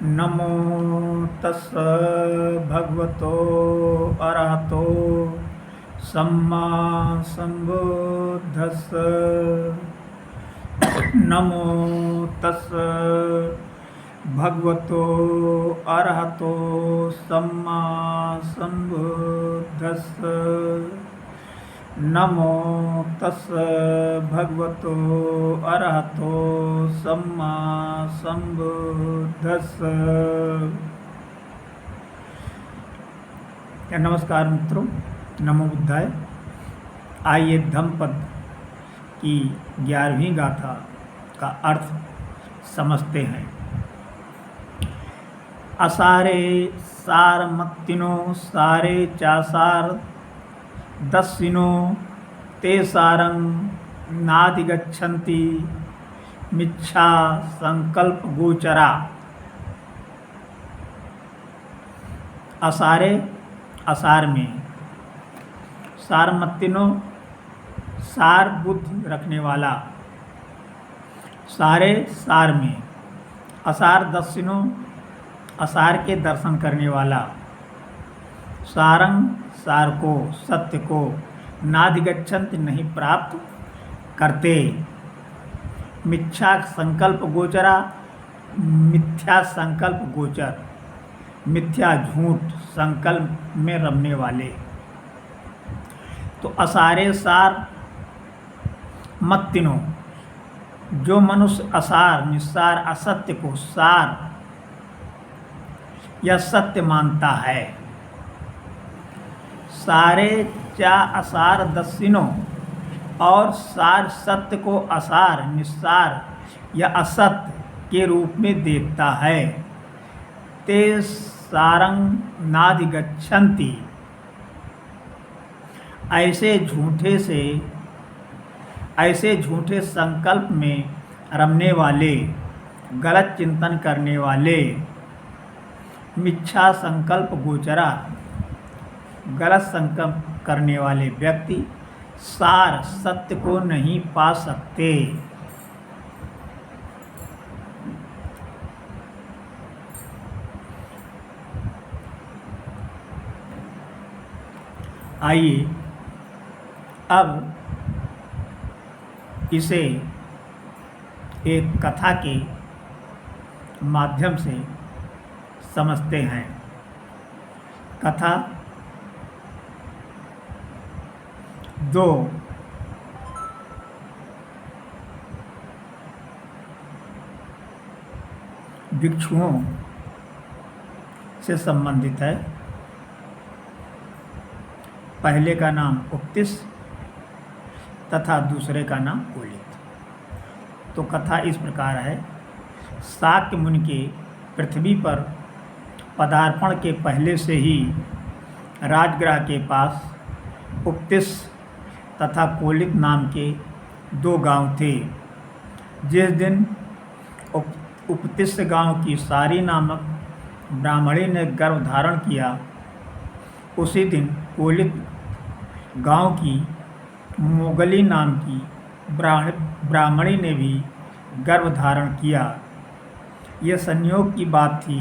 नमो तस् भगवतो अरहतो सम्मा संबुद्धस्स। नमो तस् भगवतो अरहतो सम्मा संबुद्धस्स। नमो तस् भगवतो अरहतो सम्मा संबुद्धस्स। नमस्कार मित्रों, नमो बुद्धाय। आइए धम्मपद की 11वीं गाथा का अर्थ समझते हैं। असारे सार मत्तिनो सारे चासार दस्सिनो ते सारं नाधिगच्छन्ति मिच्छा संकल्प गोचरा। असारे असार में, सारमत्तिनो सार बुद्धि रखने वाला, सारे सार में, असार दस्सिनो असार के दर्शन करने वाला, सारंग सार को, सत्य को, नाधिगच्छन्ति नहीं प्राप्त करते, मिथ्या संकल्प गोचरा, मिथ्या संकल्प गोचर, मिथ्या झूठ संकल्प में रमने वाले। तो असारे सार मत्तिनो, जो मनुष्य असार निस्सार असत्य को सार या सत्य मानता है, सारे चा असार दस्सिनो, और सार सत्य को असार निस्सार या असत्य के रूप में देखता है, ते सारंग नाधिगच्छन्ति, ऐसे झूठे संकल्प में रमने वाले, गलत चिंतन करने वाले, मिथ्या संकल्प गोचरा, गलत संकल्प करने वाले व्यक्ति सार सत्य को नहीं पा सकते। आइए अब इसे एक कथा के माध्यम से समझते हैं। कथा 2 भिक्षुओं से संबंधित है। पहले का नाम उपतिस तथा दूसरे का नाम कोलित। तो कथा इस प्रकार है। शाक्य मुनि के पृथ्वी पर पदार्पण के पहले से ही राजगृह के पास उपतिस तथा कोलित नाम के 2 गांव थे। जिस दिन उपतिस गांव की सारी नामक ब्राह्मणी ने गर्भ धारण किया, उसी दिन कोलित गांव की मोगली नाम की ब्राह्मणी ने भी गर्भ धारण किया। यह संयोग की बात थी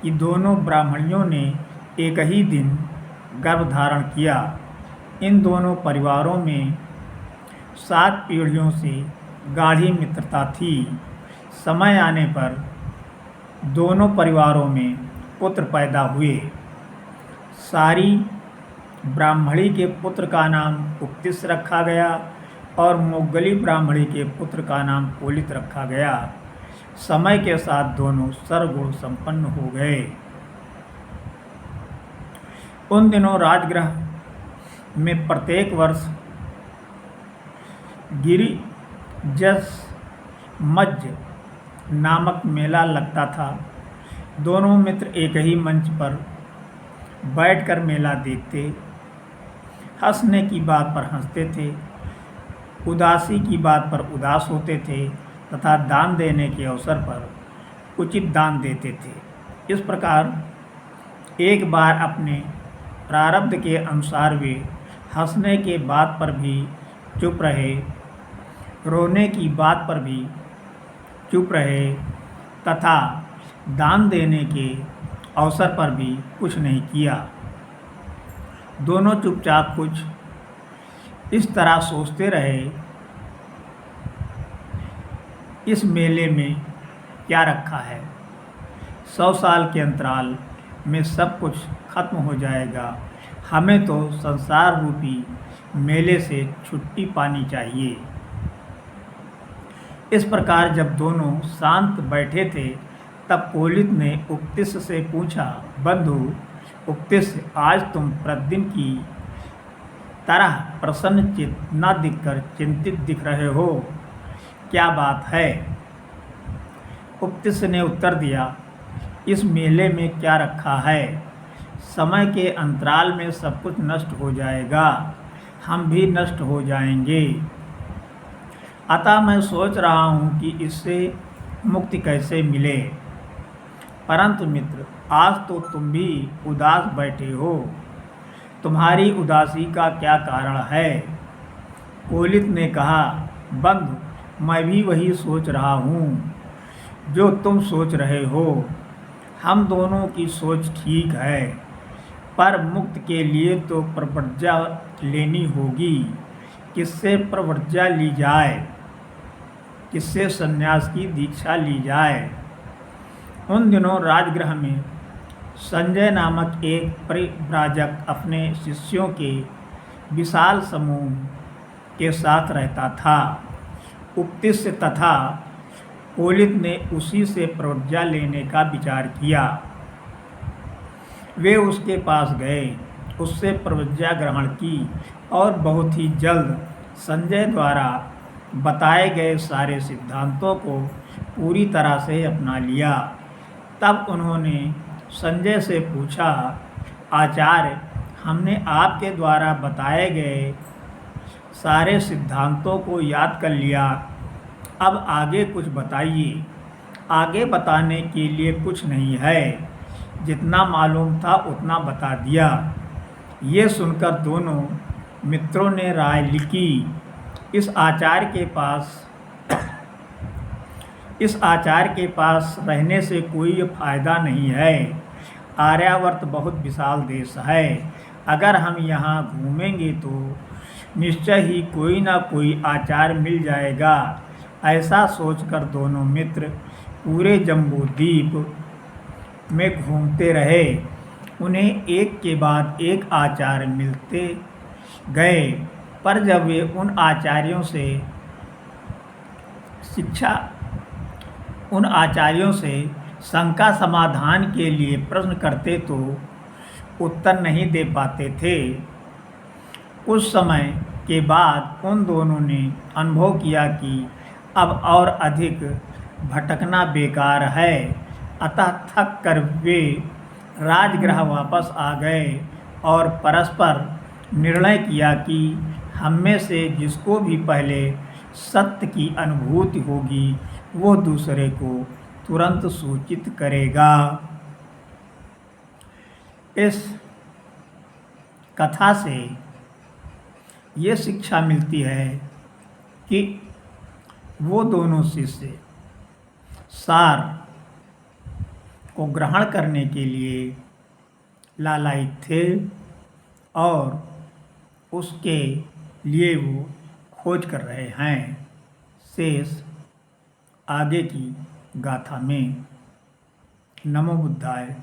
कि दोनों ब्राह्मणियों ने एक ही दिन गर्भ धारण किया। इन दोनों परिवारों में 7 पीढ़ियों से गाढ़ी मित्रता थी। समय आने पर दोनों परिवारों में पुत्र पैदा हुए। सारी ब्राह्मणी के पुत्र का नाम उपतिस रखा गया और मोगली ब्राह्मणी के पुत्र का नाम कोलित रखा गया। समय के साथ दोनों सर्वगुण संपन्न हो गए। उन दिनों राजगृह में प्रत्येक वर्ष गिरिजस मज्ज नामक मेला लगता था। दोनों मित्र एक ही मंच पर बैठकर मेला देखते, हंसने की बात पर हंसते थे, उदासी की बात पर उदास होते थे तथा दान देने के अवसर पर उचित दान देते थे। इस प्रकार एक बार अपने प्रारब्ध के अनुसार वे हंसने के बात पर भी चुप रहे, रोने की बात पर भी चुप रहे तथा दान देने के अवसर पर भी कुछ नहीं किया। दोनों चुपचाप कुछ इस तरह सोचते रहे, इस मेले में क्या रखा है? 100 साल के अंतराल में सब कुछ खत्म हो जाएगा। हमें तो संसार रूपी मेले से छुट्टी पानी चाहिए। इस प्रकार जब दोनों शांत बैठे थे, तब कोलित ने उक्तिस से पूछा, बंधु उक्तिस, आज तुम प्रतिदिन की तरह प्रसन्नचित्त न दिखकर चिंतित दिख रहे हो, क्या बात है? उक्तिस ने उत्तर दिया, इस मेले में क्या रखा है? समय के अंतराल में सब कुछ नष्ट हो जाएगा, हम भी नष्ट हो जाएंगे। अतः मैं सोच रहा हूँ कि इससे मुक्ति कैसे मिले। परंतु मित्र, आज तो तुम भी उदास बैठे हो, तुम्हारी उदासी का क्या कारण है? कोलित ने कहा, बंधु, मैं भी वही सोच रहा हूँ जो तुम सोच रहे हो। हम दोनों की सोच ठीक है, पर मुक्त के लिए तो प्रव्रज्या लेनी होगी। किससे प्रव्रज्या ली जाए? किससे संन्यास की दीक्षा ली जाए? उन दिनों राजगृह में संजय नामक एक परिव्राजक अपने शिष्यों के विशाल समूह के साथ रहता था। उक्तिस तथा कोलित ने उसी से प्रव्रज्या लेने का विचार किया। वे उसके पास गए, उससे प्रव्रज्या ग्रहण की और बहुत ही जल्द संजय द्वारा बताए गए सारे सिद्धांतों को पूरी तरह से अपना लिया। तब उन्होंने संजय से पूछा, आचार्य, हमने आपके द्वारा बताए गए सारे सिद्धांतों को याद कर लिया, अब आगे कुछ बताइए। आगे बताने के लिए कुछ नहीं है, जितना मालूम था उतना बता दिया। ये सुनकर दोनों मित्रों ने राय लिखी, इस आचार्य के पास रहने से कोई फायदा नहीं है। आर्यावर्त बहुत विशाल देश है, अगर हम यहाँ घूमेंगे तो निश्चय ही कोई ना कोई आचार्य मिल जाएगा। ऐसा सोचकर दोनों मित्र पूरे जम्बूद्वीप में घूमते रहे। उन्हें एक के बाद एक आचार्य मिलते गए, पर जब वे उन आचार्यों से शंका समाधान के लिए प्रश्न करते तो उत्तर नहीं दे पाते थे। कुछ समय के बाद उन दोनों ने अनुभव किया कि अब और अधिक भटकना बेकार है, अतः थक कर वे राजगृह वापस आ गए और परस्पर निर्णय किया कि हम में से जिसको भी पहले सत्य की अनुभूति होगी वो दूसरे को तुरंत सूचित करेगा। इस कथा से ये शिक्षा मिलती है कि वो दोनों शिष्य सार को ग्रहण करने के लिए लालायित थे और उसके लिए वो खोज कर रहे हैं। शेष आगे की गाथा में। नमो बुद्धाय।